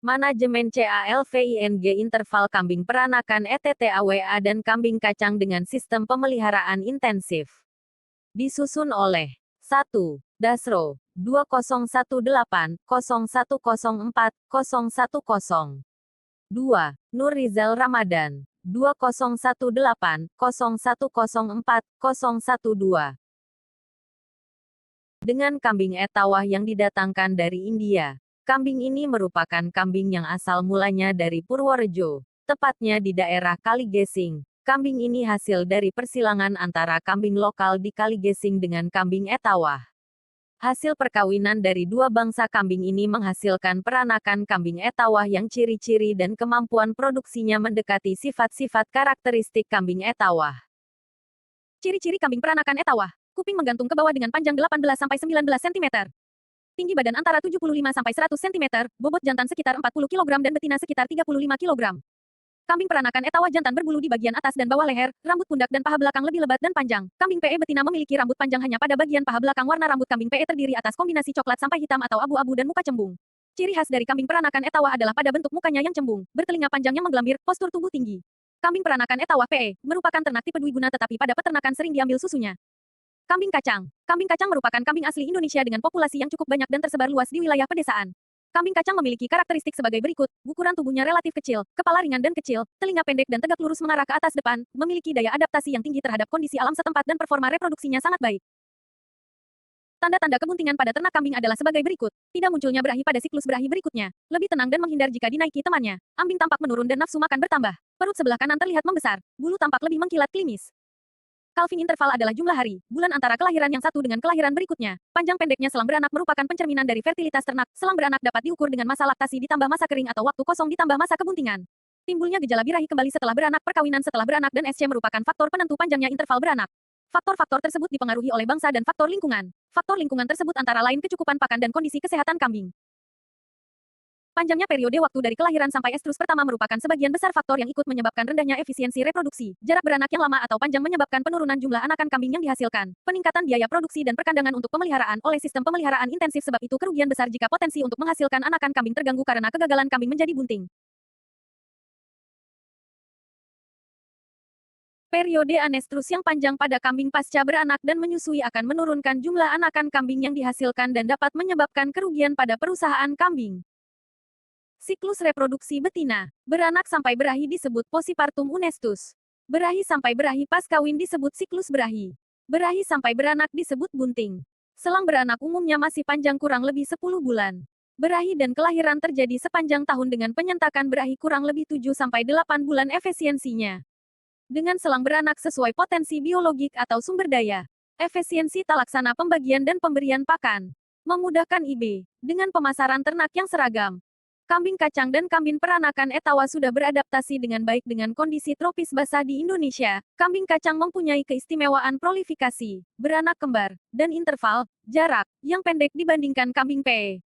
Manajemen CALVING interval kambing peranakan ETTAWA dan kambing kacang dengan sistem pemeliharaan intensif. Disusun oleh 1. Dasro 2018-0104-010 2. Nur Rizal Ramadan 2018-0104-012 dengan kambing Etawah yang didatangkan dari India. Kambing ini merupakan kambing yang asal mulanya dari Purworejo, tepatnya di daerah Kaligesing. Kambing ini hasil dari persilangan antara kambing lokal di Kaligesing dengan kambing Etawah. Hasil perkawinan dari dua bangsa kambing ini menghasilkan peranakan kambing Etawah yang ciri-ciri dan kemampuan produksinya mendekati sifat-sifat karakteristik kambing Etawah. Ciri-ciri kambing peranakan Etawah. Kuping menggantung ke bawah dengan panjang 18-19 cm. Tinggi badan antara 75-100 cm, bobot jantan sekitar 40 kg dan betina sekitar 35 kg. Kambing peranakan Etawah jantan berbulu di bagian atas dan bawah leher, rambut pundak dan paha belakang lebih lebat dan panjang. Kambing PE betina memiliki rambut panjang hanya pada bagian paha belakang. Warna rambut kambing PE terdiri atas kombinasi coklat sampai hitam atau abu-abu dan muka cembung. Ciri khas dari kambing peranakan Etawah adalah pada bentuk mukanya yang cembung, bertelinga panjang yang menggelambir, postur tubuh tinggi. Kambing peranakan Etawah PE merupakan ternak tipe dwiguna tetapi pada peternakan sering diambil susunya. Kambing kacang. Kambing kacang merupakan kambing asli Indonesia dengan populasi yang cukup banyak dan tersebar luas di wilayah pedesaan. Kambing kacang memiliki karakteristik sebagai berikut, ukuran tubuhnya relatif kecil, kepala ringan dan kecil, telinga pendek dan tegak lurus mengarah ke atas depan, memiliki daya adaptasi yang tinggi terhadap kondisi alam setempat dan performa reproduksinya sangat baik. Tanda-tanda kebuntingan pada ternak kambing adalah sebagai berikut. Tidak munculnya berahi pada siklus berahi berikutnya. Lebih tenang dan menghindar jika dinaiki temannya. Ambing tampak menurun dan nafsu makan bertambah. Perut sebelah kanan terlihat membesar. Bulu tampak lebih mengkilat klimis. Calving interval adalah jumlah hari, bulan antara kelahiran yang satu dengan kelahiran berikutnya. Panjang pendeknya selang beranak merupakan pencerminan dari fertilitas ternak. Selang beranak dapat diukur dengan masa laktasi ditambah masa kering atau waktu kosong ditambah masa kebuntingan. Timbulnya gejala birahi kembali setelah beranak, perkawinan setelah beranak dan SC merupakan faktor penentu panjangnya interval beranak. Faktor-faktor tersebut dipengaruhi oleh bangsa dan faktor lingkungan. Faktor lingkungan tersebut antara lain kecukupan pakan dan kondisi kesehatan kambing. Panjangnya periode waktu dari kelahiran sampai estrus pertama merupakan sebagian besar faktor yang ikut menyebabkan rendahnya efisiensi reproduksi. Jarak beranak yang lama atau panjang menyebabkan penurunan jumlah anakan kambing yang dihasilkan. Peningkatan biaya produksi dan perkandangan untuk pemeliharaan oleh sistem pemeliharaan intensif sebab itu kerugian besar jika potensi untuk menghasilkan anakan kambing terganggu karena kegagalan kambing menjadi bunting. Periode anestrus yang panjang pada kambing pasca beranak dan menyusui akan menurunkan jumlah anakan kambing yang dihasilkan dan dapat menyebabkan kerugian pada perusahaan kambing. Siklus reproduksi betina. Beranak sampai berahi disebut posipartum unestus. Berahi sampai berahi pas kawin disebut siklus berahi. Berahi sampai beranak disebut bunting. Selang beranak umumnya masih panjang kurang lebih 10 bulan. Berahi dan kelahiran terjadi sepanjang tahun dengan penyentakan berahi kurang lebih 7-8 bulan efisiensinya. Dengan selang beranak sesuai potensi biologik atau sumber daya. Efisiensi talaksana pembagian dan pemberian pakan. Memudahkan IB. Dengan pemasaran ternak yang seragam. Kambing kacang dan kambing peranakan Etawah sudah beradaptasi dengan baik dengan kondisi tropis basah di Indonesia. Kambing kacang mempunyai keistimewaan prolifikasi, beranak kembar, dan interval, jarak, yang pendek dibandingkan kambing PE.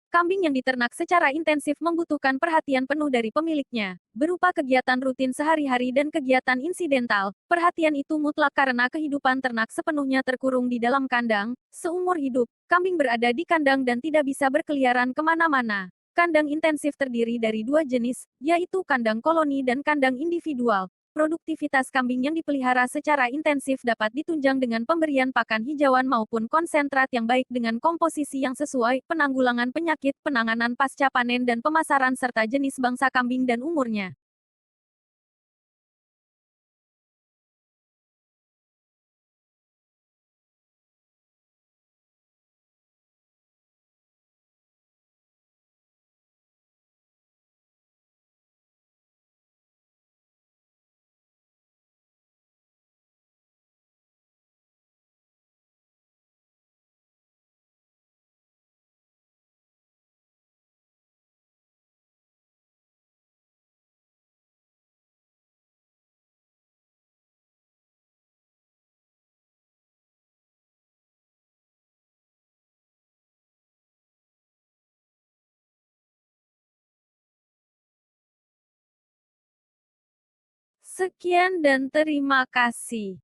Kambing yang diternak secara intensif membutuhkan perhatian penuh dari pemiliknya, berupa kegiatan rutin sehari-hari dan kegiatan insidental. Perhatian itu mutlak karena kehidupan ternak sepenuhnya terkurung di dalam kandang. Seumur hidup, kambing berada di kandang dan tidak bisa berkeliaran kemana-mana. Kandang intensif terdiri dari dua jenis, yaitu kandang koloni dan kandang individual. Produktivitas kambing yang dipelihara secara intensif dapat ditunjang dengan pemberian pakan hijauan maupun konsentrat yang baik dengan komposisi yang sesuai, penanggulangan penyakit, penanganan pasca panen dan pemasaran serta jenis bangsa kambing dan umurnya. Sekian dan terima kasih.